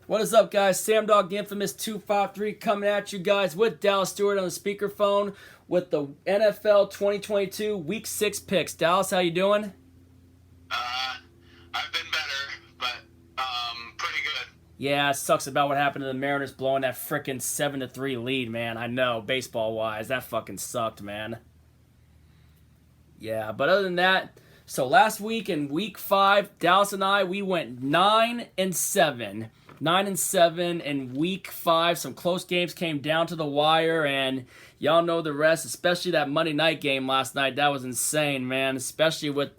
What is up, guys? Sam Dog, the infamous 253, coming at you guys with Dallas Stewart on the speakerphone with the NFL 2022 Week 6 picks. Dallas, how you doing? I've been better, but pretty good. Yeah, it sucks about what happened to the Mariners blowing that frickin' 7-3 lead, man. I know, baseball-wise, that fucking sucked, man. Yeah, but other than that, so last week in Week 5, Dallas and I, we went 9-7. 9-7 in Week 5. Some close games came down to the wire, and y'all know the rest. Especially that Monday night game last night. That was insane, man. Especially with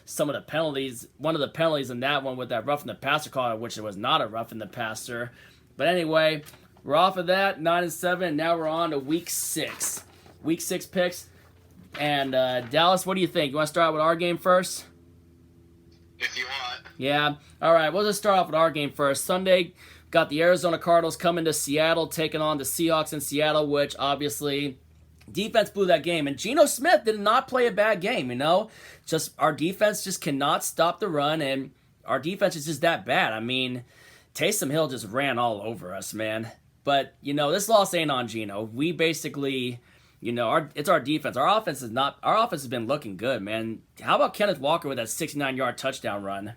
some of the penalties. One of the penalties in that one with that roughing the passer call, which it was not a roughing the passer. But anyway, we're off of that 9-7. And now we're on to Week 6. Week 6 picks. And Dallas, what do you think? You want to start out with our game first? If you want. Yeah. All right, we'll just start off with our game first. Sunday, got the Arizona Cardinals coming to Seattle, taking on the Seahawks in Seattle, which obviously defense blew that game. And Geno Smith did not play a bad game, you know? Just our defense just cannot stop the run, and our defense is just that bad. I mean, Taysom Hill just ran all over us, man. But, you know, this loss ain't on Geno. We basically... You know, it's our defense. Our offense has been looking good, man. How about Kenneth Walker with that 69-yard touchdown run?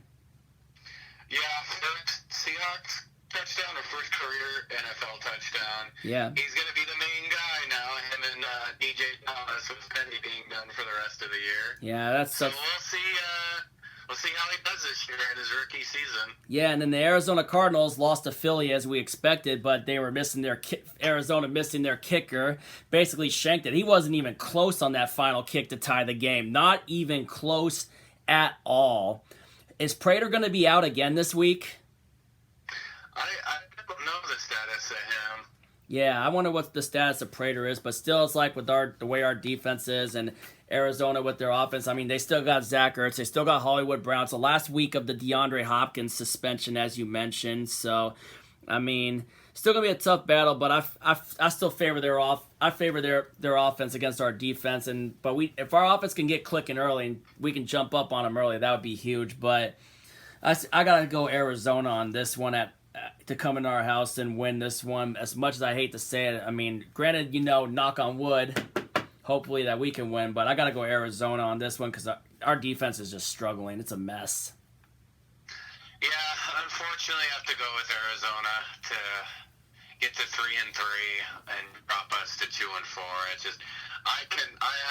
Yeah, first Seahawks touchdown or first career NFL touchdown. Yeah. He's going to be the main guy now, him and DJ Thomas with Penny being done for the rest of the year. Yeah, that's so we'll see how he does this year in his rookie season. Yeah, and then the Arizona Cardinals lost to Philly as we expected, but they were missing Arizona missing their kicker, basically shanked it. He wasn't even close on that final kick to tie the game. Not even close at all. Is Prater going to be out again this week? I don't know the status of him. Yeah, I wonder what the status of Prater is, but still it's like with the way our defense is and Arizona with their offense. I mean, they still got Zach Ertz. They still got Hollywood Brown. It's the last week of the DeAndre Hopkins suspension, as you mentioned. So, I mean, still going to be a tough battle, but I still favor their offense against our defense. But if our offense can get clicking early and we can jump up on them early, that would be huge. But I got to go Arizona on this one to come into our house and win this one. As much as I hate to say it, I mean, granted, you know, knock on wood, hopefully that we can win, but I got to go Arizona on this one because our defense is just struggling. It's a mess. Yeah, unfortunately, I have to go with Arizona to get to 3-3 and drop us to 2-4. It's just I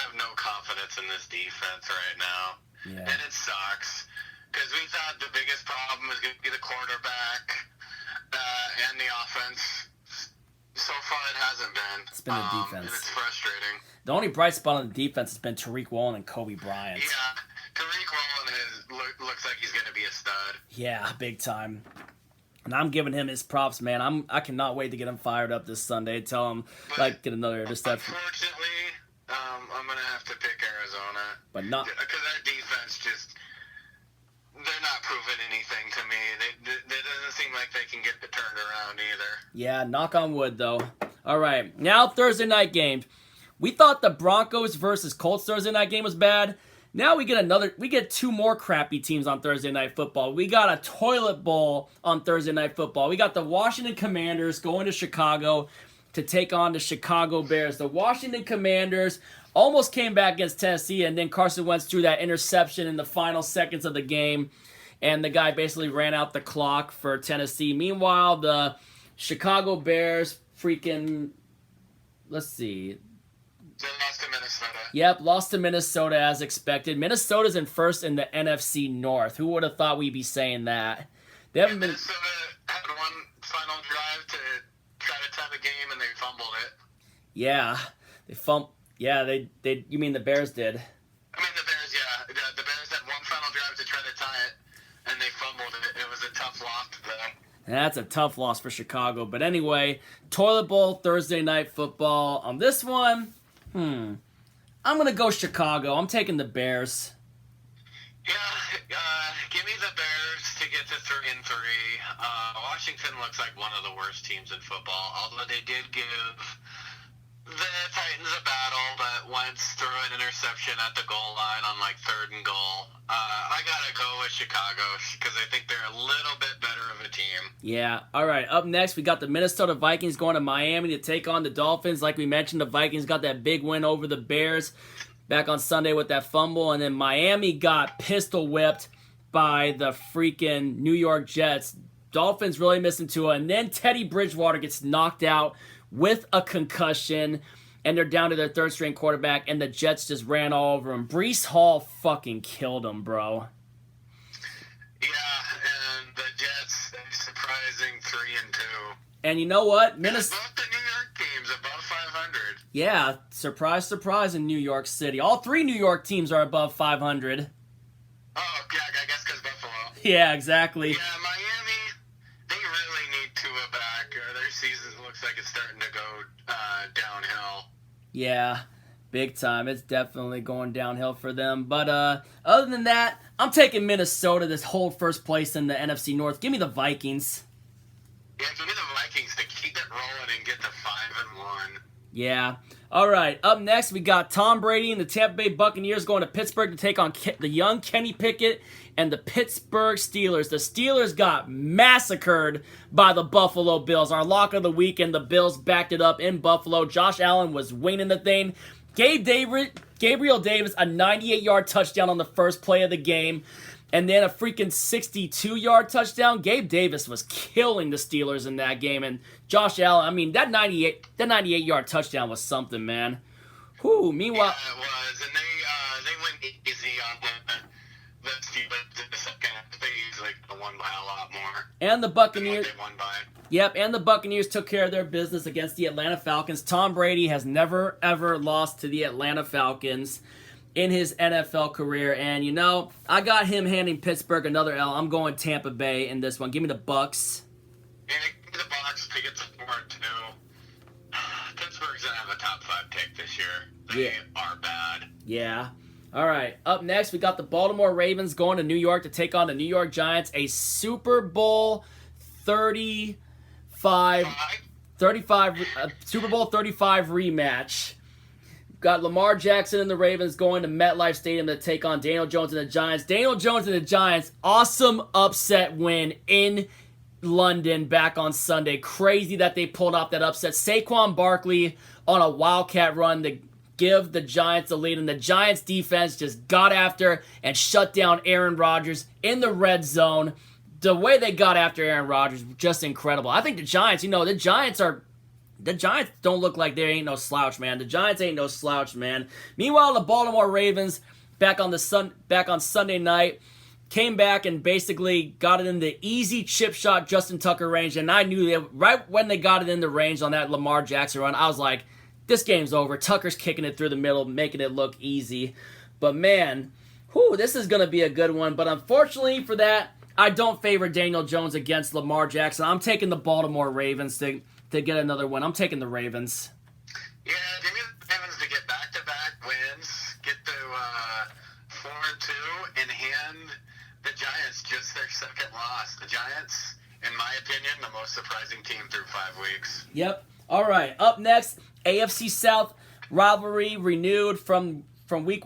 have no confidence in this defense right now, and it sucks because we thought the biggest problem was going to be the quarterback and the offense. So far, it hasn't been. It's been the defense. And it's frustrating. The only bright spot on the defense has been Tariq Woolen and Kobe Bryant. Yeah, Tariq Woolen looks like he's going to be a stud. Yeah, big time. And I'm giving him his props, man. I cannot wait to get him fired up this Sunday. Tell him, get another interception. Unfortunately, I'm going to have to pick Arizona. But not... Because our defense just... They're not proving anything to me. They doesn't seem like they can get it turned around either. Yeah, knock on wood, though. All right, now Thursday night games. We thought the Broncos versus Colts Thursday night game was bad. Now we get two more crappy teams on Thursday night football. We got a toilet bowl on Thursday night football. We got the Washington Commanders going to Chicago to take on the Chicago Bears. The Washington Commanders almost came back against Tennessee, and then Carson Wentz threw that interception in the final seconds of the game, and the guy basically ran out the clock for Tennessee. Meanwhile, the Chicago Bears let's see. They lost to Minnesota. Yep, lost to Minnesota as expected. Minnesota's in first in the NFC North. Who would have thought we'd be saying that? They haven't been... Minnesota had one final drive to try to tie the game, and they fumbled it. Yeah, they. You mean the Bears did? I mean the Bears, yeah. The Bears had one final drive to try to tie it, and they fumbled it. It was a tough loss to them. That's a tough loss for Chicago. But anyway, toilet bowl Thursday night football. On this one, I'm gonna go Chicago. I'm taking the Bears. Yeah, give me the Bears to get to 3-3. Washington looks like one of the worst teams in football, although they did give the Titans a battle, but Wentz threw an interception at the goal line on like 3rd and goal. I gotta go with Chicago because I think they're a little bit better of a team. Yeah. All right. Up next, we got the Minnesota Vikings going to Miami to take on the Dolphins. Like we mentioned, the Vikings got that big win over the Bears back on Sunday with that fumble, and then Miami got pistol whipped by the freaking New York Jets. Dolphins really missing Tua, and then Teddy Bridgewater gets knocked out with a concussion, and they're down to their 3rd-string quarterback, and the Jets just ran all over him. Breece Hall fucking killed him, bro. Yeah, and the Jets, surprising 3-2. And you know what? Both the New York teams above 500. Yeah, surprise, surprise in New York City. All 3 New York teams are above 500. Oh, yeah, I guess because Buffalo. Yeah, exactly. Yeah, Miami, they really need Tua back. Their season looks like it's starting to go downhill. Yeah, big time. It's definitely going downhill for them. But other than that, I'm taking Minnesota this whole first place in the NFC North. Give me the Vikings. Yeah, give me the Vikings to keep it rolling and get to 5-1. Yeah. All right. Up next, we got Tom Brady and the Tampa Bay Buccaneers going to Pittsburgh to take on the young Kenny Pickett and the Pittsburgh Steelers. The Steelers got massacred by the Buffalo Bills. Our lock of the weekend, the Bills backed it up in Buffalo. Josh Allen was winning the thing. Gabriel Davis, a 98-yard touchdown on the first play of the game. And then a freaking 62-yard touchdown. Gabe Davis was killing the Steelers in that game. And Josh Allen, I mean, that 98-yard touchdown was something, man. Whew, meanwhile... Yeah, it was. And they went easy on the Steelers in the second half. They easily won by a lot more. And the Buccaneers... They won by. Yep, and the Buccaneers took care of their business against the Atlanta Falcons. Tom Brady has never, ever lost to the Atlanta Falcons in his NFL career. And, you know, I got him handing Pittsburgh another L. I'm going Tampa Bay in this one. Give me the Bucks. Yeah, give me the Bucks to get some more, too. Pittsburgh's going to have a top 5 pick this year. They are bad. Yeah. All right. Up next, we got the Baltimore Ravens going to New York to take on the New York Giants. A Super Bowl 35 Super Bowl 35 rematch. Got Lamar Jackson and the Ravens going to MetLife Stadium to take on Daniel Jones and the Giants. Daniel Jones and the Giants, awesome upset win in London back on Sunday. Crazy that they pulled off that upset. Saquon Barkley on a Wildcat run to give the Giants the lead, and the Giants defense just got after and shut down Aaron Rodgers in the red zone. The way they got after Aaron Rodgers was just incredible. I think the Giants, the Giants don't look like they ain't no slouch, man. The Giants ain't no slouch, man. Meanwhile, the Baltimore Ravens back on Sunday night came back and basically got it in the easy chip shot Justin Tucker range, and I knew that right when they got it in the range on that Lamar Jackson run, I was like, this game's over. Tucker's kicking it through the middle, making it look easy. But man, this is going to be a good one. But unfortunately for that, I don't favor Daniel Jones against Lamar Jackson. I'm taking the Baltimore Ravens to get another win. I'm taking the Ravens. Yeah, give me the Ravens to get back-to-back wins, get to 4-2, and hand the Giants just their second loss. The Giants, in my opinion, the most surprising team through 5 weeks. Yep. All right. Up next, AFC South rivalry renewed from week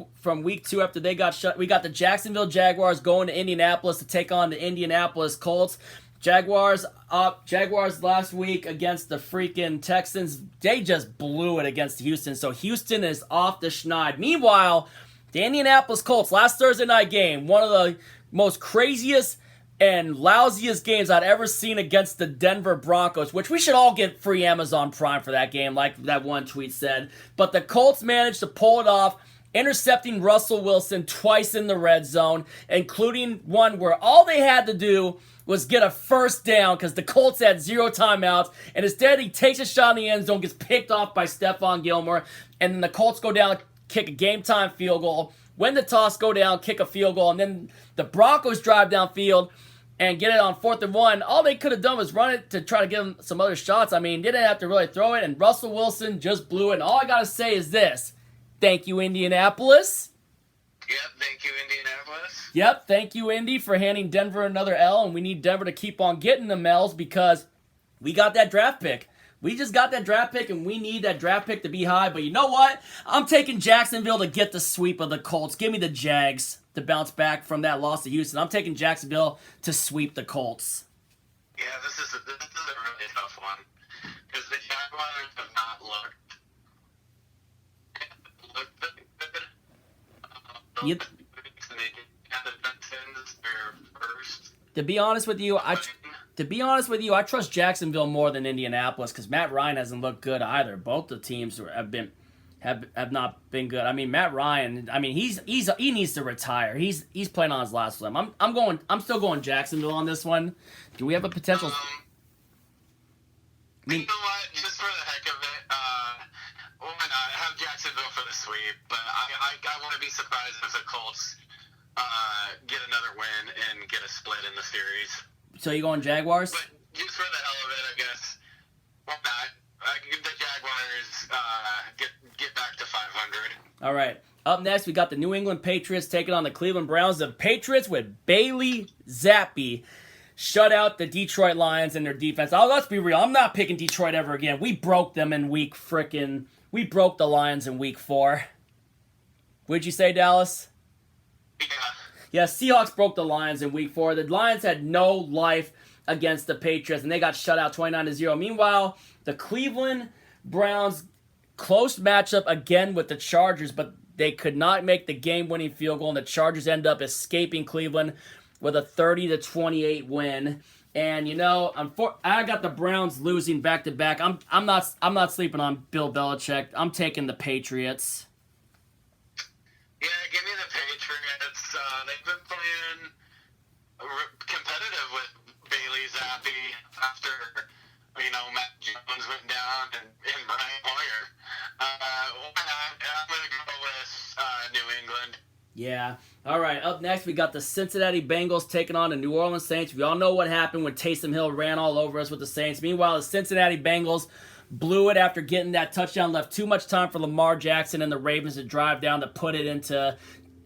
2 after they got shut. We got the Jacksonville Jaguars going to Indianapolis to take on the Indianapolis Colts. Jaguars last week against the freaking Texans. They just blew it against Houston, so Houston is off the schneid. Meanwhile, the Indianapolis Colts, last Thursday night game, one of the most craziest and lousiest games I'd ever seen against the Denver Broncos, which we should all get free Amazon Prime for that game, like that one tweet said. But the Colts managed to pull it off, intercepting Russell Wilson twice in the red zone, including one where all they had to do was get a first down because the Colts had 0 timeouts, and instead he takes a shot in the end zone, gets picked off by Stephon Gilmore, and then the Colts go down, kick a game-time field goal, win the toss, go down, kick a field goal, and then the Broncos drive downfield and get it on 4th and 1. All they could have done was run it to try to give them some other shots. I mean, they didn't have to really throw it, and Russell Wilson just blew it. And all I got to say is this. Thank you, Indianapolis. Yep, thank you, Indianapolis. Yep, thank you, Indy, for handing Denver another L, and we need Denver to keep on getting them L's because we got that draft pick. We just got that draft pick, and we need that draft pick to be high. But you know what? I'm taking Jacksonville to get the sweep of the Colts. Give me the Jags to bounce back from that loss to Houston. I'm taking Jacksonville to sweep the Colts. Yeah, this is a really tough one because the Jaguars have not looked good. To be honest with you, I trust Jacksonville more than Indianapolis because Matt Ryan hasn't looked good either. Both the teams have not been good. I mean, Matt Ryan. I mean, he needs to retire. He's playing on his last limb. I'm still going Jacksonville on this one. Do we have a potential? You know what? Just for the heck of it, why not have Jacksonville for the sweep? But I wouldn't be surprised if the Colts get another win and get a split in the series. So you going Jaguars? But just for the hell of it, I guess. Why not? The Jaguars get back to 500. All right. Up next, we got the New England Patriots taking on the Cleveland Browns. The Patriots with Bailey Zappi shut out the Detroit Lions and their defense. Oh, let's be real. I'm not picking Detroit ever again. We broke them in we broke the Lions in week 4. Would you say, Dallas? Yeah, Seahawks broke the Lions in week 4. The Lions had no life against the Patriots, and they got shut out 29-0. Meanwhile, the Cleveland Browns close matchup again with the Chargers, but they could not make the game-winning field goal, and the Chargers end up escaping Cleveland with a 30-28 win. And you know, I got the Browns losing back-to-back. I'm not sleeping on Bill Belichick. I'm taking the Patriots. Yeah, give me the Patriots. They've been playing competitive with Bailey Zappi after, Matt Jones went down and Brian Hoyer. Why not? I'm going to go with New England. Yeah. All right, up next we got the Cincinnati Bengals taking on the New Orleans Saints. We all know what happened when Taysom Hill ran all over us with the Saints. Meanwhile, the Cincinnati Bengals blew it after getting that touchdown. Left too much time for Lamar Jackson and the Ravens to drive down to put it into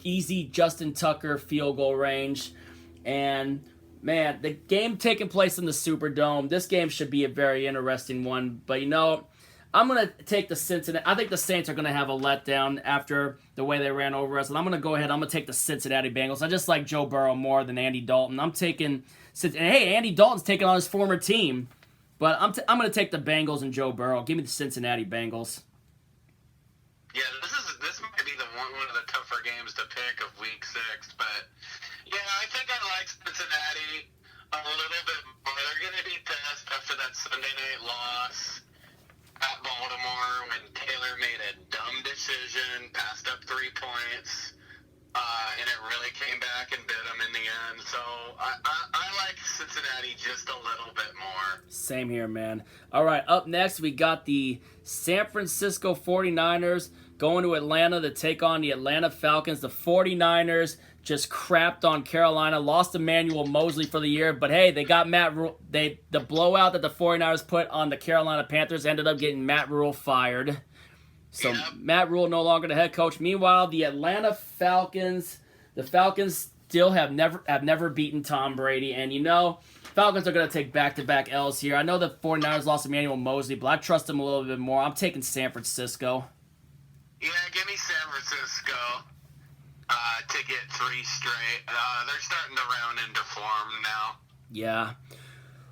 easy Justin Tucker field goal range. And, man, the game taking place in the Superdome, this game should be a very interesting one. But, I'm going to take the Cincinnati. I think the Saints are going to have a letdown after the way they ran over us. And I'm going to go ahead. I'm going to take the Cincinnati Bengals. I just like Joe Burrow more than Andy Dalton. I'm taking Cincinnati. Hey, Andy Dalton's taking on his former team. But I'm going to take the Bengals and Joe Burrow. Give me the Cincinnati Bengals. Yeah, this might be one of the tougher games to pick of Week 6. But, yeah, I think I like Cincinnati a little bit more. They're going to be pissed after that Sunday night loss at Baltimore when Taylor made a dumb decision, passed up 3 points, and it really came back and bit him in the end. So I like Cincinnati just a little bit more. Same here, man. All right, up next we got the San Francisco 49ers going to Atlanta to take on the Atlanta Falcons. The 49ers just crapped on Carolina, lost Emmanuel Mosley for the year, but hey, they got Matt Rule. The blowout that the 49ers put on the Carolina Panthers ended up getting Matt Rule fired. So yep. Matt Rule no longer the head coach. Meanwhile, the Atlanta Falcons, still have never beaten Tom Brady, and Falcons are going to take back-to-back L's here. I know the 49ers lost Emmanuel Mosley, but I trust them a little bit more. I'm taking San Francisco. Yeah, give me San Francisco to get 3 straight. They're starting to round into form now. Yeah.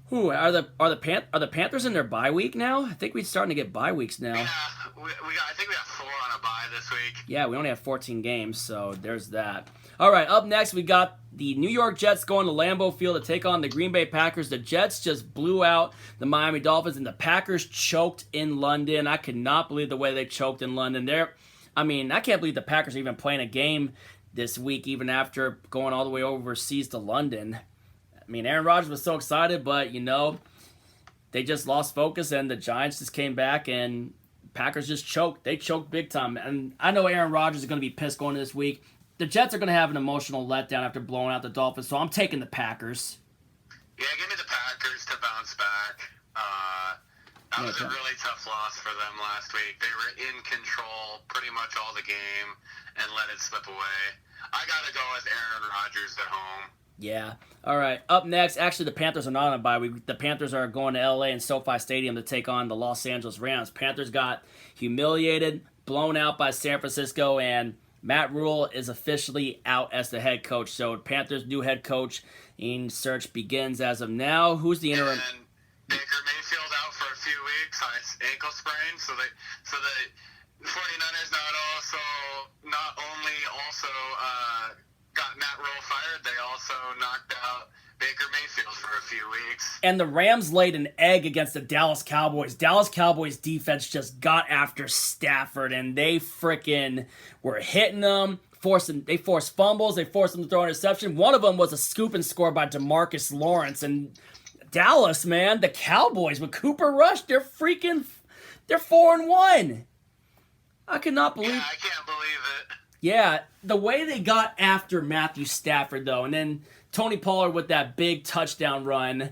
Who are the Panthers in their bye week now? I think we're starting to get bye weeks now. Yeah, I think we have 4 on a bye this week. Yeah, we only have 14 games, so there's that. All right, up next we got the New York Jets going to Lambeau Field to take on the Green Bay Packers. The Jets just blew out the Miami Dolphins, and the Packers choked in London. I could not believe the way they choked in London. I can't believe the Packers are even playing a game this week, even after going all the way overseas to London. I mean, Aaron Rodgers was so excited, but, they just lost focus, and the Giants just came back, and Packers just choked. They choked big time. And I know Aaron Rodgers is going to be pissed going into this week. The Jets are going to have an emotional letdown after blowing out the Dolphins, so I'm taking the Packers. Yeah, give me the Packers to bounce back. That was a really tough loss for them last week. They were in control pretty much all the game and let it slip away. I got to go with Aaron Rodgers at home. Yeah. All right. Up next, actually, the Panthers are not on a bye week. The Panthers are going to LA and SoFi Stadium to take on the Los Angeles Rams. Panthers got humiliated, blown out by San Francisco, and Matt Rule is officially out as the head coach. So Panthers' new head coach in search begins as of now. Who's the interim? And Baker Mayfield out for a few weeks on ankle sprain. So the 49ers not only got Matt Rule fired, they also knocked out Baker Mayfield for a few weeks. And the Rams laid an egg against the Dallas Cowboys. Dallas Cowboys defense just got after Stafford, and they freaking were hitting them. They forced fumbles. They forced them to throw an interception. One of them was a scoop and score by DeMarcus Lawrence. And Dallas, man, the Cowboys with Cooper Rush, they're 4-1. I could not believe. Yeah, I can't believe it. Yeah, the way they got after Matthew Stafford, though, and then Tony Pollard with that big touchdown run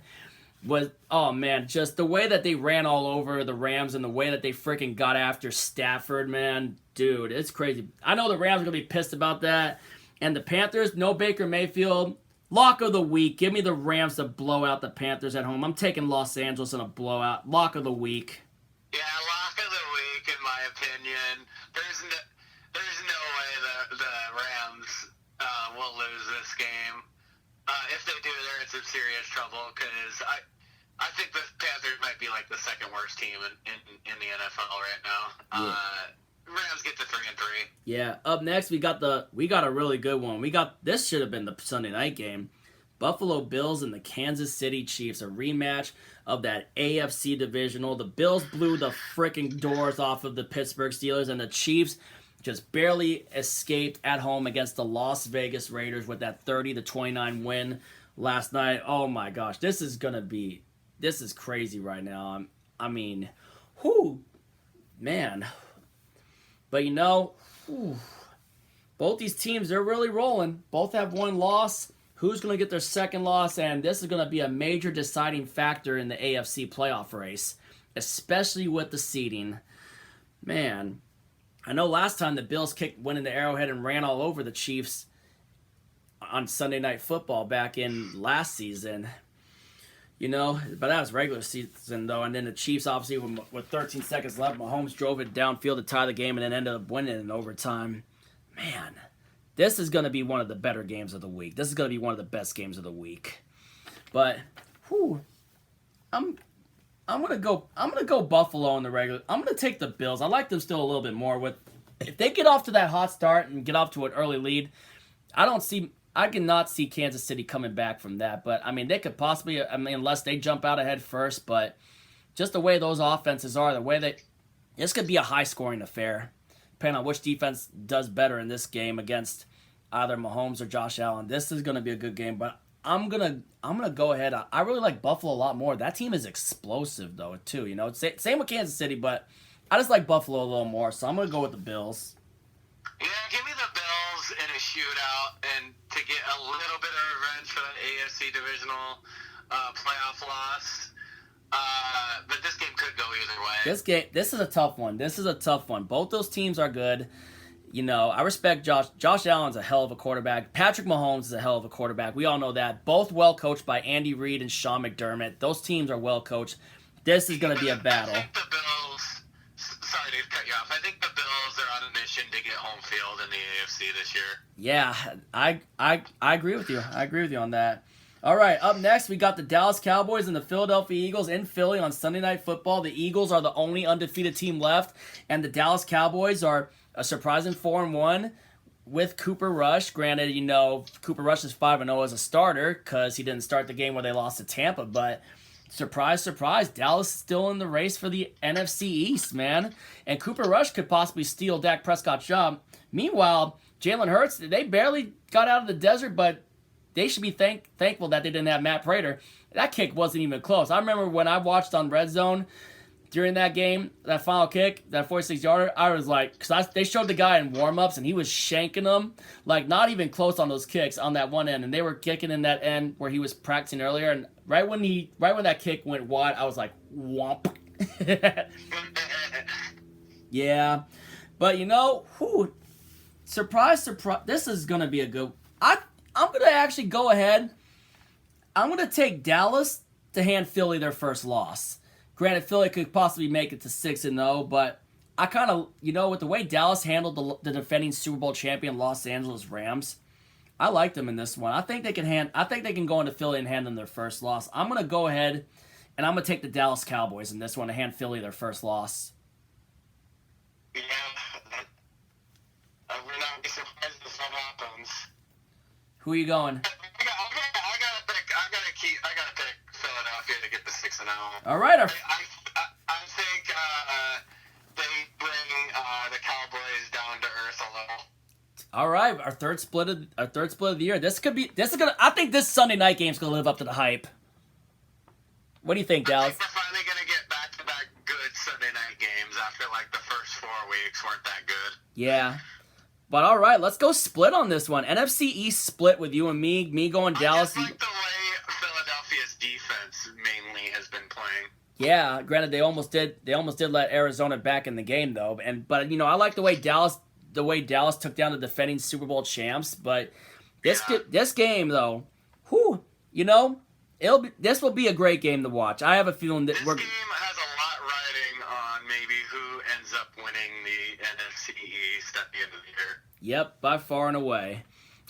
was, oh man, just the way that they ran all over the Rams and the way that they freaking got after Stafford, man, dude, it's crazy. I know the Rams are going to be pissed about that. And the Panthers, no Baker Mayfield. Lock of the week. Give me the Rams to blow out the Panthers at home. I'm taking Los Angeles in a blowout. Lock of the week. Yeah, lock of the week, in my opinion. There's no way the Rams will lose this game. If they do, they're in some serious trouble because I think the Panthers might be like the second worst team in the NFL right now. Yeah. Rams get to 3-3. Yeah. Up next, we got a really good one. This should have been the Sunday night game. Buffalo Bills and the Kansas City Chiefs, a rematch of that AFC divisional. The Bills blew the freaking doors off of the Pittsburgh Steelers, and the Chiefs just barely escaped at home against the Las Vegas Raiders with that 30-29 win last night. Oh my gosh, this is crazy right now. I mean, man. But both these teams, they're really rolling. Both have one loss. Who's going to get their second loss? And this is going to be a major deciding factor in the AFC playoff race, especially with the seeding. Man, I know last time the Bills went into Arrowhead and ran all over the Chiefs on Sunday Night Football back in last season. But that was regular season, though. And then the Chiefs, obviously, with 13 seconds left, Mahomes drove it downfield to tie the game and then ended up winning in overtime. Man, this is going to be one of the better games of the week. This is going to be one of the best games of the week. But, I'm gonna go Buffalo in the regular. I'm gonna take the Bills. I like them still a little bit more. If they get off to that hot start and get off to an early lead, I cannot see Kansas City coming back from that. But I mean, they could possibly. I mean, unless they jump out ahead first. But just the way those offenses are, this could be a high scoring affair, depending on which defense does better in this game against either Mahomes or Josh Allen. This is gonna be a good game, but I'm gonna go ahead. I really like Buffalo a lot more. That team is explosive though too. Same with Kansas City, but I just like Buffalo a little more. So I'm gonna go with the Bills. Yeah, give me the Bills in a shootout and to get a little bit of revenge for that AFC divisional playoff loss. But this game could go either way. This is a tough one. Both those teams are good. I respect Josh. Josh Allen's a hell of a quarterback. Patrick Mahomes is a hell of a quarterback. We all know that. Both well coached by Andy Reid and Sean McDermott. Those teams are well coached. This is going to be a battle. I think the Bills, sorry to cut you off, I think the Bills are on a mission to get home field in the AFC this year. Yeah, I agree with you. I agree with you on that. All right, up next, we got the Dallas Cowboys and the Philadelphia Eagles in Philly on Sunday Night Football. The Eagles are the only undefeated team left, and the Dallas Cowboys are a surprising 4-1 with Cooper Rush. Granted, Cooper Rush is 5-0 as a starter because he didn't start the game where they lost to Tampa. But surprise, surprise, Dallas is still in the race for the NFC East, man. And Cooper Rush could possibly steal Dak Prescott's job. Meanwhile, Jalen Hurts, they barely got out of the desert, but they should be thankful that they didn't have Matt Prater. That kick wasn't even close. I remember when I watched on Red Zone during that game, that final kick, that 46-yarder, I was like, because they showed the guy in warm-ups, and he was shanking them, like not even close on those kicks on that one end, and they were kicking in that end where he was practicing earlier, and right when that kick went wide, I was like, whomp. Yeah, but surprise, this is gonna be a good. I'm going to actually go ahead. I'm going to take Dallas to hand Philly their first loss. Granted, Philly could possibly make it to 6-0, but I kind of, with the way Dallas handled the defending Super Bowl champion Los Angeles Rams, I like them in this one. I think they can go into Philly and hand them their first loss. I'm going to go ahead and I'm going to take the Dallas Cowboys in this one to hand Philly their first loss. Yeah, I would not be surprised if that happens. Who are you going? I gotta pick Philadelphia to get the 6-0. All right. I think they bring the Cowboys down to earth a little. All right, our third split of the year. I think this Sunday night game's gonna live up to the hype. What do you think, Dallas? I think we're finally gonna get back-to-back good Sunday night games after like the first 4 weeks weren't that good. Yeah. But all right, let's go split on this one. NFC East split with you and me. Me going Dallas. I just like the way Philadelphia's defense mainly has been playing. Yeah, granted they almost did let Arizona back in the game though. But I like the way Dallas took down the defending Super Bowl champs. But this game though, this will be a great game to watch. I have a feeling that this game has a lot riding on maybe who ends up winning the NFC East at the end of the year. Yep, by far and away.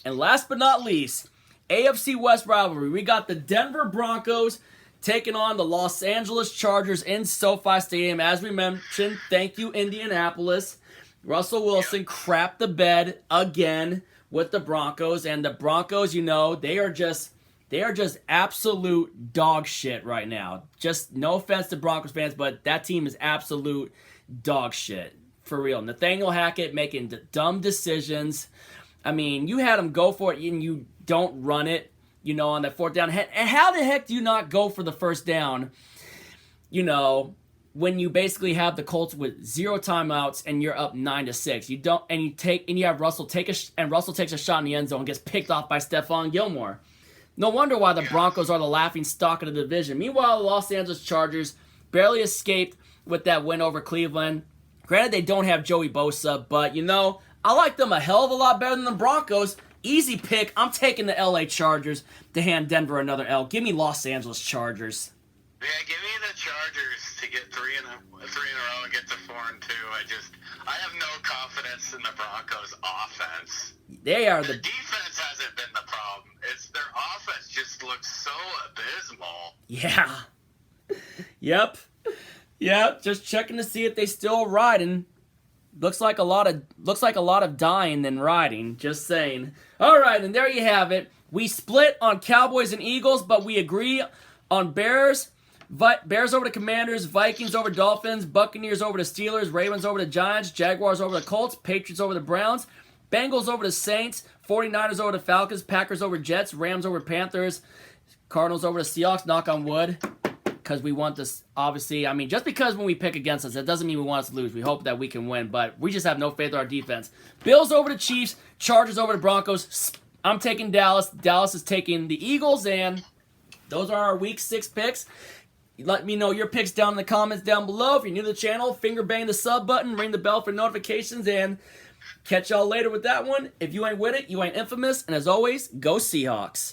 And last but not least, AFC West rivalry. We got the Denver Broncos taking on the Los Angeles Chargers in SoFi Stadium. As we mentioned, thank you, Indianapolis. Russell Wilson crapped the bed again with the Broncos. And the Broncos, they are just absolute dog shit right now. Just no offense to Broncos fans, but that team is absolute dog shit. For real. Nathaniel Hackett making dumb decisions. I mean, you had him go for it and you don't run it, on that 4th down. And how the heck do you not go for the first down, when you basically have the Colts with 0 timeouts and you're up 9-6? You don't, and you have Russell Russell takes a shot in the end zone and gets picked off by Stephon Gilmore. No wonder why the Broncos are the laughing stock of the division. Meanwhile, the Los Angeles Chargers barely escaped with that win over Cleveland. Granted, they don't have Joey Bosa, but, I like them a hell of a lot better than the Broncos. Easy pick. I'm taking the LA Chargers to hand Denver another L. Give me Los Angeles Chargers. Yeah, give me the Chargers to get 3 in a row and get to 4-2. I have no confidence in the Broncos' offense. The defense hasn't been the problem. It's their offense just looks so abysmal. Yeah. Yep. Yeah, just checking to see if they still riding. Looks like a lot of dying than riding. Just saying. All right, and there you have it. We split on Cowboys and Eagles, but we agree on Bears. Bears over the Commanders, Vikings over Dolphins, Buccaneers over the Steelers, Ravens over the Giants, Jaguars over the Colts, Patriots over the Browns, Bengals over the Saints, 49ers over the Falcons, Packers over Jets, Rams over Panthers, Cardinals over the Seahawks. Knock on wood. Because we want this, obviously, just because when we pick against us, that doesn't mean we want us to lose. We hope that we can win, but we just have no faith in our defense. Bills over the Chiefs, Chargers over the Broncos. I'm taking Dallas. Dallas is taking the Eagles, and those are our Week 6 picks. Let me know your picks down in the comments down below. If you're new to the channel, finger bang the sub button, ring the bell for notifications, and catch y'all later with that one. If you ain't with it, you ain't infamous, and as always, go Seahawks.